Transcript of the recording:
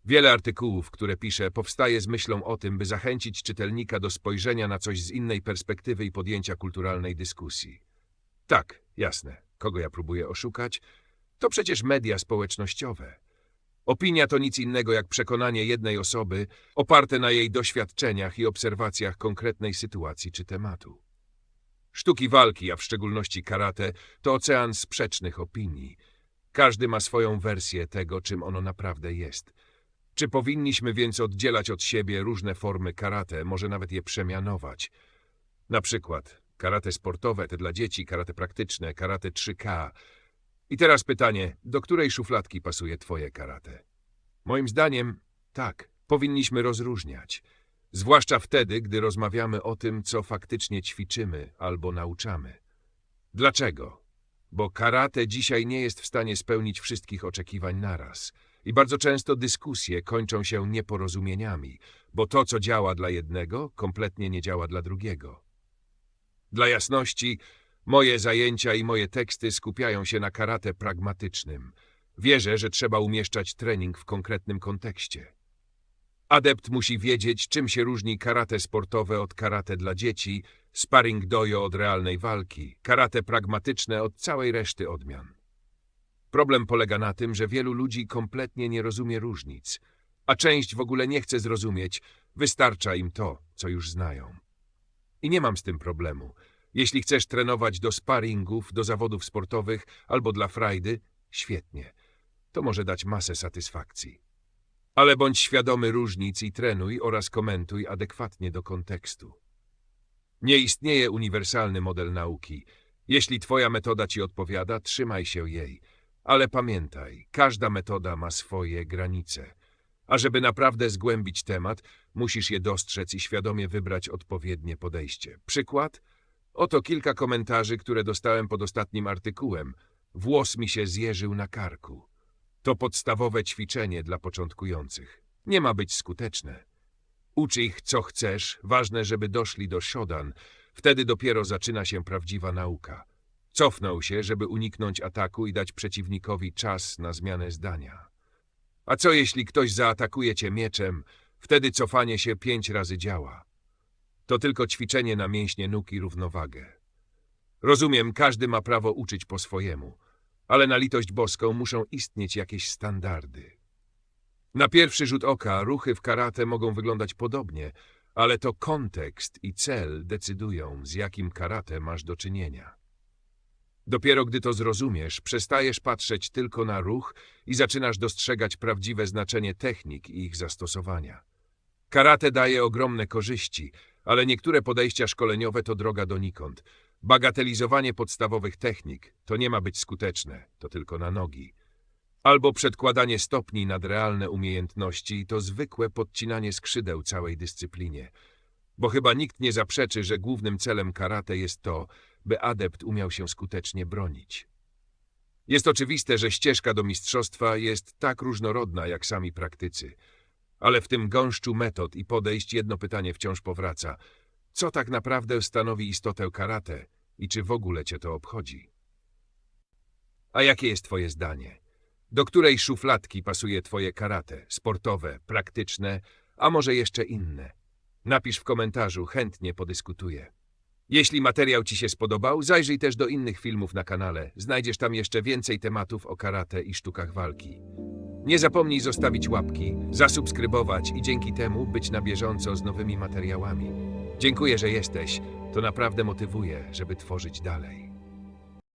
Wiele artykułów, które piszę, powstaje z myślą o tym, by zachęcić czytelnika do spojrzenia na coś z innej perspektywy i podjęcia kulturalnej dyskusji. Tak, jasne. Kogo ja próbuję oszukać? To przecież media społecznościowe. Opinia to nic innego jak przekonanie jednej osoby oparte na jej doświadczeniach i obserwacjach konkretnej sytuacji czy tematu. Sztuki walki, a w szczególności karate, to ocean sprzecznych opinii. Każdy ma swoją wersję tego, czym ono naprawdę jest. Czy powinniśmy więc oddzielać od siebie różne formy karate, może nawet je przemianować? Na przykład karate sportowe, te dla dzieci, karate praktyczne, karate 3K. I teraz pytanie, do której szufladki pasuje twoje karate? Moim zdaniem, tak, powinniśmy rozróżniać. Zwłaszcza wtedy, gdy rozmawiamy o tym, co faktycznie ćwiczymy albo nauczamy. Dlaczego? Bo karate dzisiaj nie jest w stanie spełnić wszystkich oczekiwań naraz. I bardzo często dyskusje kończą się nieporozumieniami, bo to, co działa dla jednego, kompletnie nie działa dla drugiego. Dla jasności, moje zajęcia i moje teksty skupiają się na karate pragmatycznym. Wierzę, że trzeba umieszczać trening w konkretnym kontekście. Adept musi wiedzieć, czym się różni karate sportowe od karate dla dzieci, sparring dojo od realnej walki, karate pragmatyczne od całej reszty odmian. Problem polega na tym, że wielu ludzi kompletnie nie rozumie różnic, a część w ogóle nie chce zrozumieć, wystarcza im to, co już znają. I nie mam z tym problemu. Jeśli chcesz trenować do sparingów, do zawodów sportowych albo dla frajdy, świetnie. To może dać masę satysfakcji. Ale bądź świadomy różnic i trenuj oraz komentuj adekwatnie do kontekstu. Nie istnieje uniwersalny model nauki. Jeśli twoja metoda ci odpowiada, trzymaj się jej. Ale pamiętaj, każda metoda ma swoje granice. A żeby naprawdę zgłębić temat, musisz je dostrzec i świadomie wybrać odpowiednie podejście. Przykład? Oto kilka komentarzy, które dostałem pod ostatnim artykułem. Włos mi się zjeżył na karku. To podstawowe ćwiczenie dla początkujących. Nie ma być skuteczne. Ucz ich, co chcesz, ważne, żeby doszli do shodan. Wtedy dopiero zaczyna się prawdziwa nauka. Cofnął się, żeby uniknąć ataku i dać przeciwnikowi czas na zmianę zdania. A co jeśli ktoś zaatakuje cię mieczem? Wtedy cofanie się 5 razy działa. To tylko ćwiczenie na mięśnie nóg i równowagę. Rozumiem, każdy ma prawo uczyć po swojemu, ale na litość boską muszą istnieć jakieś standardy. Na pierwszy rzut oka ruchy w karate mogą wyglądać podobnie, ale to kontekst i cel decydują, z jakim karate masz do czynienia. Dopiero gdy to zrozumiesz, przestajesz patrzeć tylko na ruch i zaczynasz dostrzegać prawdziwe znaczenie technik i ich zastosowania. Karate daje ogromne korzyści, ale niektóre podejścia szkoleniowe to droga donikąd. Bagatelizowanie podstawowych technik to nie ma być skuteczne, to tylko na nogi. Albo przedkładanie stopni nad realne umiejętności to zwykłe podcinanie skrzydeł całej dyscyplinie. Bo chyba nikt nie zaprzeczy, że głównym celem karate jest to, by adept umiał się skutecznie bronić. Jest oczywiste, że ścieżka do mistrzostwa jest tak różnorodna jak sami praktycy. Ale w tym gąszczu metod i podejść jedno pytanie wciąż powraca. Co tak naprawdę stanowi istotę karate i czy w ogóle cię to obchodzi? A jakie jest twoje zdanie? Do której szufladki pasuje twoje karate? Sportowe, praktyczne, a może jeszcze inne? Napisz w komentarzu, chętnie podyskutuję. Jeśli materiał ci się spodobał, zajrzyj też do innych filmów na kanale. Znajdziesz tam jeszcze więcej tematów o karate i sztukach walki. Nie zapomnij zostawić łapki, zasubskrybować i dzięki temu być na bieżąco z nowymi materiałami. Dziękuję, że jesteś. To naprawdę motywuje, żeby tworzyć dalej.